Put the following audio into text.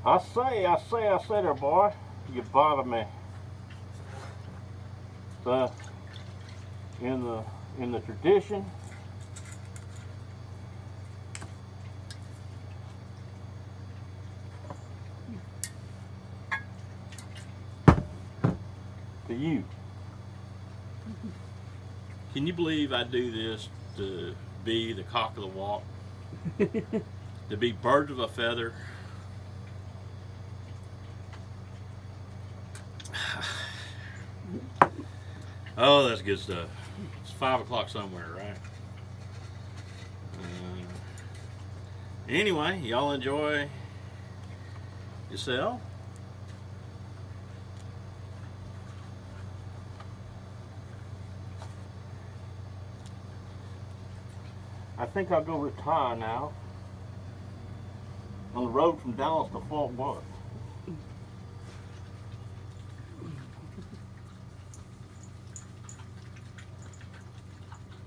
I say there, boy. You bother me. The in the tradition. To you. Can you believe I do this to be the cock of the walk? To be birds of a feather? Oh, that's good stuff. It's 5 o'clock somewhere, right? Anyway, y'all enjoy yourself. I think I'll go retire now. On the road from Dallas to Fort Worth.